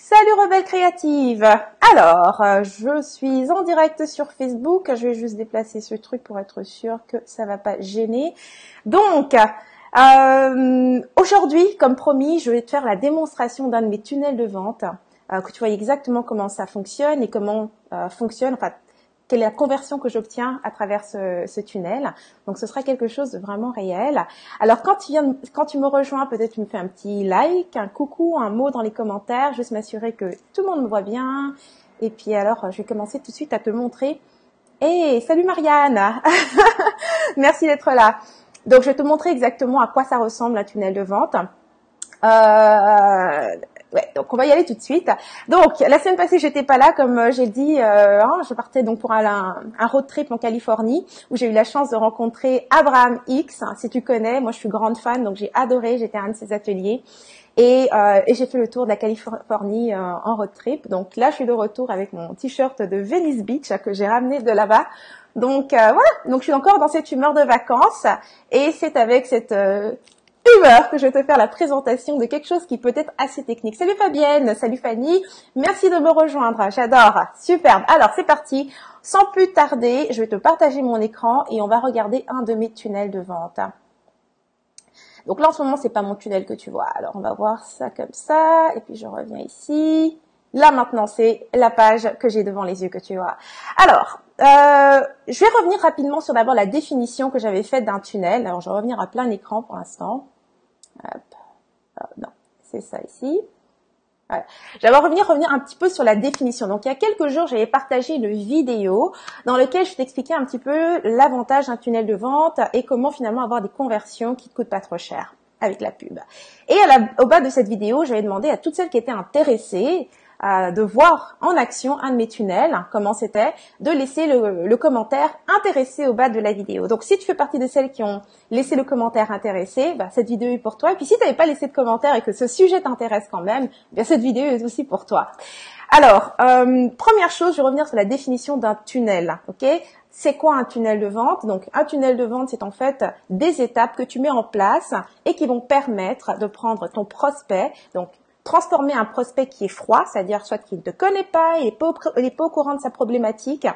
Salut Rebelle Créative. Alors, je suis en direct sur Facebook. Je vais juste déplacer ce truc pour être sûre que ça va pas gêner. Donc, aujourd'hui, comme promis, je vais te faire la démonstration d'un de mes tunnels de vente, que tu vois exactement comment ça fonctionne et comment fonctionne, enfin, quelle est la conversion que j'obtiens à travers ce tunnel. Donc, ce sera quelque chose de vraiment réel. Alors, quand tu me rejoins, peut-être tu me fais un petit like, un coucou, un mot dans les commentaires, juste m'assurer que tout le monde me voit bien. Et puis alors, je vais commencer tout de suite à te montrer. Hey, salut Marianne. Merci d'être là. Donc, je vais te montrer exactement à quoi ça ressemble un tunnel de vente. Ouais, donc on va y aller tout de suite. Donc la semaine passée j'étais pas là comme j'ai dit, je partais donc pour un road trip en Californie où j'ai eu la chance de rencontrer Abraham Hicks. Si tu connais, moi je suis grande fan, donc j'ai adoré. J'étais à un de ses ateliers et j'ai fait le tour de la Californie en road trip. Donc là je suis de retour avec mon t-shirt de Venice Beach que j'ai ramené de là-bas. Donc voilà, donc je suis encore dans cette humeur de vacances et c'est avec cette humeur que je vais te faire la présentation de quelque chose qui peut être assez technique. Salut Fabienne, salut Fanny, merci de me rejoindre, j'adore, superbe. Alors c'est parti, sans plus tarder, je vais te partager mon écran et on va regarder un de mes tunnels de vente. Donc là en ce moment c'est pas mon tunnel que tu vois, alors on va voir ça comme ça et puis je reviens ici. Là maintenant c'est la page que j'ai devant les yeux que tu vois. Alors, je vais revenir rapidement sur d'abord la définition que j'avais faite d'un tunnel. Alors je vais revenir à plein écran pour l'instant. Hop. Oh, non, c'est ça ici. Voilà. J'aimerais revenir un petit peu sur la définition. Donc, il y a quelques jours, j'avais partagé une vidéo dans laquelle je t'expliquais un petit peu l'avantage d'un tunnel de vente et comment finalement avoir des conversions qui ne coûtent pas trop cher avec la pub. Et au bas de cette vidéo, j'avais demandé à toutes celles qui étaient intéressées de voir en action un de mes tunnels, comment c'était, de laisser le commentaire intéressé au bas de la vidéo. Donc, si tu fais partie de celles qui ont laissé le commentaire intéressé, cette vidéo est pour toi. Et puis, si tu n'avais pas laissé de commentaire et que ce sujet t'intéresse quand même, cette vidéo est aussi pour toi. Alors, première chose, je vais revenir sur la définition d'un tunnel. Ok ? C'est quoi un tunnel de vente? Donc, un tunnel de vente, c'est en fait des étapes que tu mets en place et qui vont permettre de prendre ton prospect, donc transformer un prospect qui est froid, c'est-à-dire soit qu'il ne te connaît pas, il est pas au courant de sa problématique,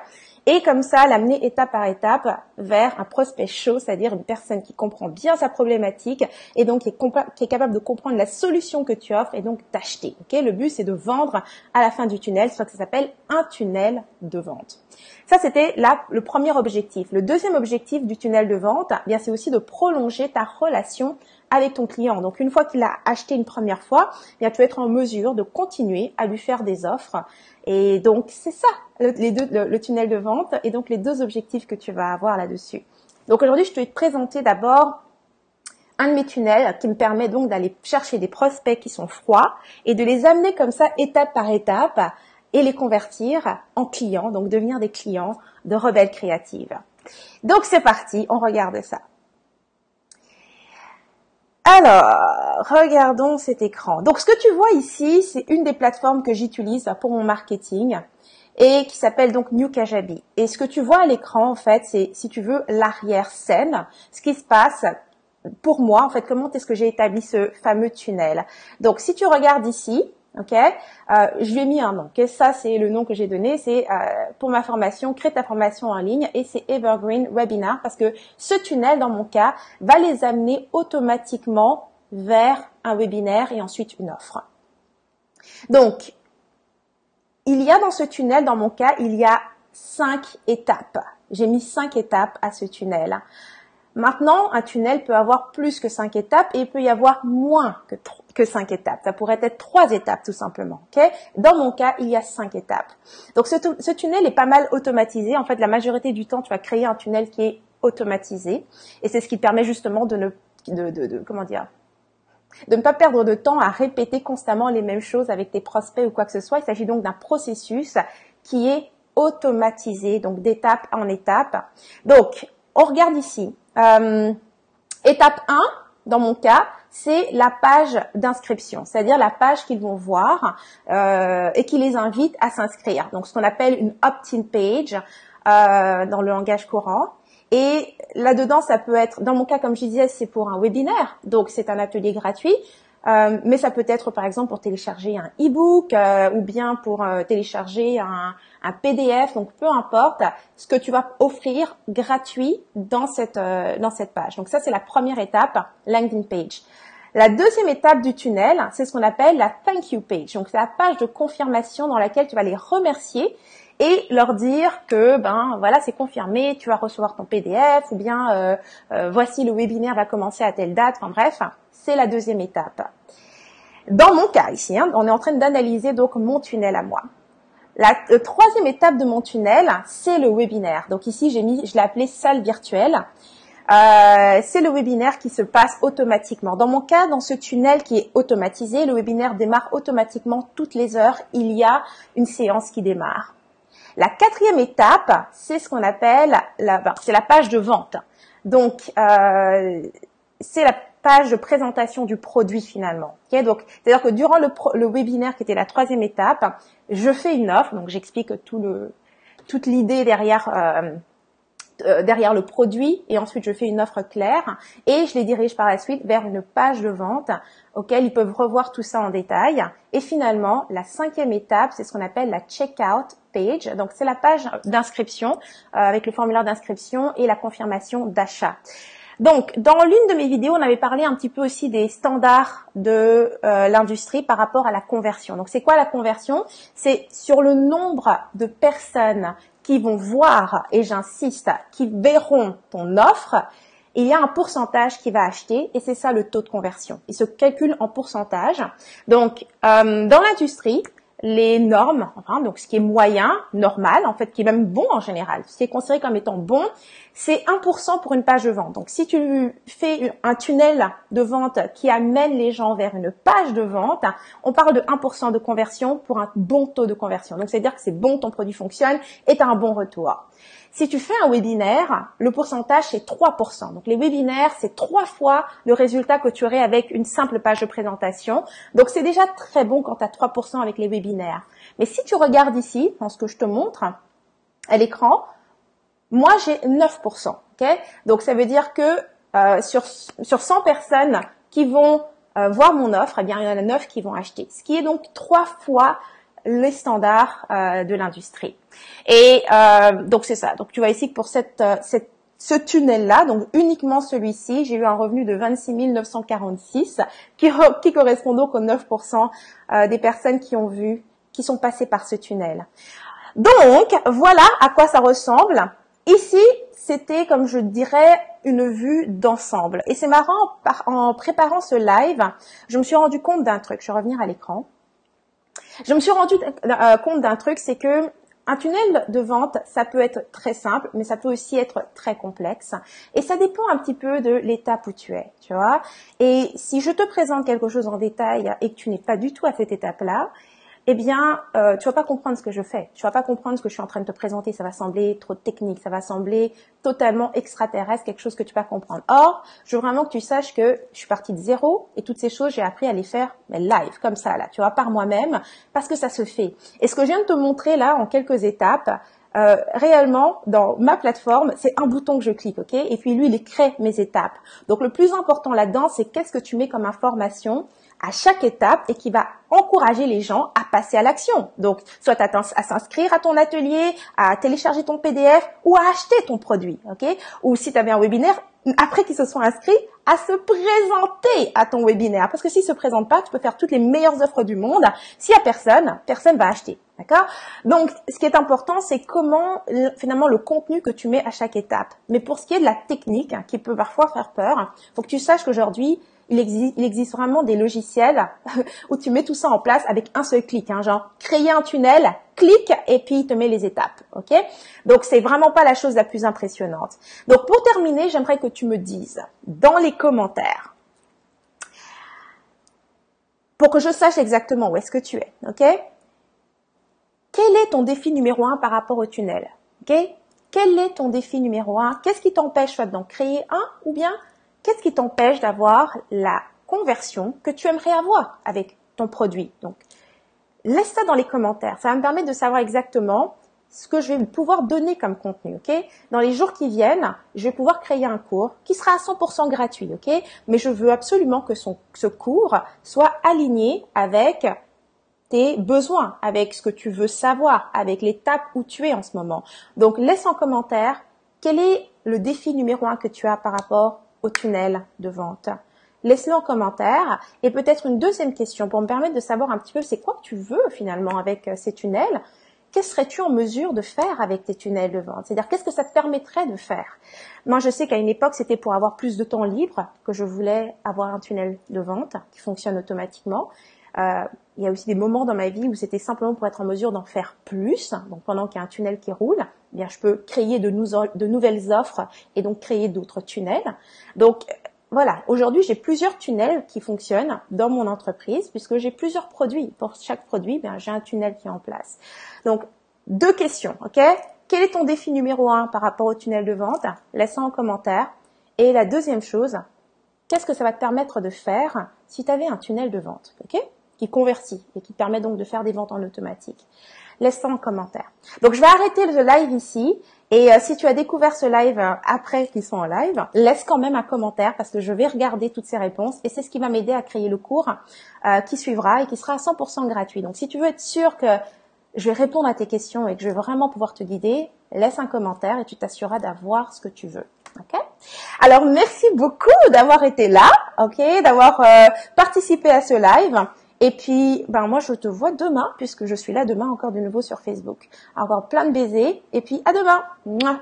et comme ça l'amener étape par étape vers un prospect chaud, c'est-à-dire une personne qui comprend bien sa problématique et donc qui est capable de comprendre la solution que tu offres et donc d'acheter. Okay, le but c'est de vendre à la fin du tunnel, soit que ça s'appelle un tunnel de vente. Ça c'était là le premier objectif. Le deuxième objectif du tunnel de vente, bien c'est aussi de prolonger ta relation avec ton client. Donc, une fois qu'il a acheté une première fois, bien, tu vas être en mesure de continuer à lui faire des offres. Et donc, c'est ça, le tunnel de vente et donc les deux objectifs que tu vas avoir là-dessus. Donc, aujourd'hui, je te vais te présenter d'abord un de mes tunnels qui me permet donc d'aller chercher des prospects qui sont froids et de les amener comme ça, étape par étape, et les convertir en clients, donc devenir des clients de Rebelle Créative. Donc, c'est parti, on regarde ça. Alors, regardons cet écran. Donc, ce que tu vois ici, c'est une des plateformes que j'utilise pour mon marketing et qui s'appelle donc New Kajabi. Et ce que tu vois à l'écran, en fait, c'est, si tu veux, l'arrière-scène, ce qui se passe pour moi, en fait, comment est-ce que j'ai établi ce fameux tunnel. Donc, si tu regardes ici, ok, je lui ai mis un nom. Okay, ça, c'est le nom que j'ai donné. C'est pour ma formation, crée ta formation en ligne, et c'est Evergreen Webinar parce que ce tunnel, dans mon cas, va les amener automatiquement vers un webinaire et ensuite une offre. Donc, il y a dans ce tunnel, dans mon cas, il y a 5 étapes. J'ai mis 5 étapes à ce tunnel. Maintenant, un tunnel peut avoir plus que 5 étapes et il peut y avoir moins que 5 étapes. Ça pourrait être 3 étapes tout simplement. Okay? Dans mon cas, il y a 5 étapes. Donc, ce tunnel est pas mal automatisé. En fait, la majorité du temps, tu vas créer un tunnel qui est automatisé. Et c'est ce qui permet justement de ne pas perdre de temps à répéter constamment les mêmes choses avec tes prospects ou quoi que ce soit. Il s'agit donc d'un processus qui est automatisé, donc d'étape en étape. Donc, on regarde ici. Étape 1, dans mon cas, c'est la page d'inscription, c'est-à-dire la page qu'ils vont voir et qui les invite à s'inscrire. Donc, ce qu'on appelle une opt-in page dans le langage courant. Et là-dedans, ça peut être, dans mon cas, comme je disais, c'est pour un webinaire, donc c'est un atelier gratuit. mais ça peut être par exemple pour télécharger un e-book ou bien pour télécharger un PDF, donc peu importe ce que tu vas offrir gratuit dans cette page. Donc ça, c'est la première étape, landing page. La deuxième étape du tunnel, c'est ce qu'on appelle la thank you page. Donc c'est la page de confirmation dans laquelle tu vas les remercier et leur dire que voilà, c'est confirmé, tu vas recevoir ton PDF ou bien voici le webinaire va commencer à telle date. Enfin bref, c'est la deuxième étape. Dans mon cas ici, on est en train d'analyser donc mon tunnel à moi. La troisième étape de mon tunnel, c'est le webinaire. Donc ici, je l'ai appelé salle virtuelle. C'est le webinaire qui se passe automatiquement. Dans mon cas, dans ce tunnel qui est automatisé, le webinaire démarre automatiquement toutes les heures. Il y a une séance qui démarre. La quatrième étape, c'est ce qu'on appelle c'est la page de vente. Donc, c'est la page de présentation du produit finalement. Okay, donc, c'est-à-dire que durant le webinaire qui était la troisième étape, je fais une offre. Donc, j'explique toute l'idée derrière le produit et ensuite je fais une offre claire et je les dirige par la suite vers une page de vente auquel ils peuvent revoir tout ça en détail. Et finalement, la cinquième étape, c'est ce qu'on appelle la checkout page. Donc, c'est la page d'inscription avec le formulaire d'inscription et la confirmation d'achat. Donc, dans l'une de mes vidéos, on avait parlé un petit peu aussi des standards de l'industrie par rapport à la conversion. Donc, c'est quoi la conversion? C'est sur le nombre de personnes qui vont voir, et j'insiste, qui verront ton offre, il y a un pourcentage qui va acheter et c'est ça le taux de conversion. Il se calcule en pourcentage. Donc, dans l'industrie, les normes, donc ce qui est moyen, normal, en fait, qui est même bon en général, ce qui est considéré comme étant bon, c'est 1% pour une page de vente. Donc, si tu fais un tunnel de vente qui amène les gens vers une page de vente, on parle de 1% de conversion pour un bon taux de conversion. Donc, c'est-à-dire que c'est bon, ton produit fonctionne et tu as un bon retour. Si tu fais un webinaire, le pourcentage, c'est 3%. Donc, les webinaires, c'est 3 fois le résultat que tu aurais avec une simple page de présentation. Donc, c'est déjà très bon quand tu as 3% avec les webinaires. Mais si tu regardes ici, dans ce que je te montre à l'écran, moi, j'ai 9%. Okay? Donc, ça veut dire que sur 100 personnes qui vont voir mon offre, eh bien, il y en a 9 qui vont acheter. Ce qui est donc 3 fois les standards de l'industrie. Et donc c'est ça. Donc tu vois ici que pour ce tunnel-là, donc uniquement celui-ci, j'ai eu un revenu de 26 946 qui correspond donc aux 9% des personnes qui sont passées par ce tunnel. Donc voilà à quoi ça ressemble. Ici, c'était, comme je dirais, une vue d'ensemble. Et c'est marrant, en préparant ce live, je me suis rendu compte d'un truc. Je vais revenir à l'écran. Je me suis rendu compte d'un truc, c'est que un tunnel de vente, ça peut être très simple, mais ça peut aussi être très complexe. Et ça dépend un petit peu de l'étape où tu es, tu vois. Et si je te présente quelque chose en détail et que tu n'es pas du tout à cette étape-là, eh bien, tu vas pas comprendre ce que je fais. Tu vas pas comprendre ce que je suis en train de te présenter. Ça va sembler trop technique. Ça va sembler totalement extraterrestre, quelque chose que tu vas comprendre. Or, je veux vraiment que tu saches que je suis partie de zéro et toutes ces choses, j'ai appris à les faire live, comme ça, là, tu vois, par moi-même, parce que ça se fait. Et ce que je viens de te montrer là, en quelques étapes, réellement, dans ma plateforme, c'est un bouton que je clique, ok? Et puis lui, il crée mes étapes. Donc, le plus important là-dedans, c'est qu'est-ce que tu mets comme information à chaque étape et qui va encourager les gens à passer à l'action. Donc, soit à s'inscrire à ton atelier, à télécharger ton PDF ou à acheter ton produit, ok? Ou si tu avais un webinaire, après qu'ils se soient inscrits, à se présenter à ton webinaire. Parce que s'ils se présentent pas, tu peux faire toutes les meilleures offres du monde. S'il y a personne va acheter, d'accord? Donc, ce qui est important, c'est comment, finalement, le contenu que tu mets à chaque étape. Mais pour ce qui est de la technique, qui peut parfois faire peur, faut que tu saches qu'aujourd'hui, il existe vraiment des logiciels où tu mets tout ça en place avec un seul clic, genre créer un tunnel, clique et puis il te met les étapes, ok? Donc c'est vraiment pas la chose la plus impressionnante. Donc pour terminer, j'aimerais que tu me dises dans les commentaires, pour que je sache exactement où est-ce que tu es, ok? Quel est ton défi numéro 1 par rapport au tunnel, ok? Quel est ton défi numéro 1? Qu'est-ce qui t'empêche soit d'en créer un ou bien qu'est-ce qui t'empêche d'avoir la conversion que tu aimerais avoir avec ton produit? Donc, laisse ça dans les commentaires. Ça va me permettre de savoir exactement ce que je vais pouvoir donner comme contenu, ok? Dans les jours qui viennent, je vais pouvoir créer un cours qui sera à 100% gratuit, ok? Mais je veux absolument que ce cours soit aligné avec tes besoins, avec ce que tu veux savoir, avec l'étape où tu es en ce moment. Donc, laisse en commentaire quel est le défi numéro 1 que tu as par rapport au tunnel de vente. Laisse-le en commentaire et peut-être une deuxième question pour me permettre de savoir un petit peu c'est quoi que tu veux finalement avec ces tunnels. Qu'est-ce serais-tu en mesure de faire avec tes tunnels de vente? C'est-à-dire, qu'est-ce que ça te permettrait de faire? Moi, je sais qu'à une époque, c'était pour avoir plus de temps libre que je voulais avoir un tunnel de vente qui fonctionne automatiquement. Il y a aussi des moments dans ma vie où c'était simplement pour être en mesure d'en faire plus. Donc, pendant qu'il y a un tunnel qui roule, eh bien, je peux créer de nouvelles offres et donc créer d'autres tunnels. Donc, voilà, aujourd'hui, j'ai plusieurs tunnels qui fonctionnent dans mon entreprise puisque j'ai plusieurs produits. Pour chaque produit, bien, j'ai un tunnel qui est en place. Donc, 2 questions, ok? Quel est ton défi numéro 1 par rapport au tunnel de vente? Laisse-le en commentaire. Et la deuxième chose, qu'est-ce que ça va te permettre de faire si tu avais un tunnel de vente, ok? Qui convertit et qui te permet donc de faire des ventes en automatique. Laisse-le en commentaire. Donc, je vais arrêter le live ici. Et si tu as découvert ce live après qu'ils sont en live, laisse quand même un commentaire parce que je vais regarder toutes ces réponses et c'est ce qui va m'aider à créer le cours qui suivra et qui sera à 100% gratuit. Donc, si tu veux être sûr que je vais répondre à tes questions et que je vais vraiment pouvoir te guider, laisse un commentaire et tu t'assureras d'avoir ce que tu veux. Ok? Alors, merci beaucoup d'avoir été là, ok? D'avoir participé à ce live. Et puis, moi, je te vois demain, puisque je suis là demain encore de nouveau sur Facebook. Encore plein de baisers, et puis à demain. Mouah.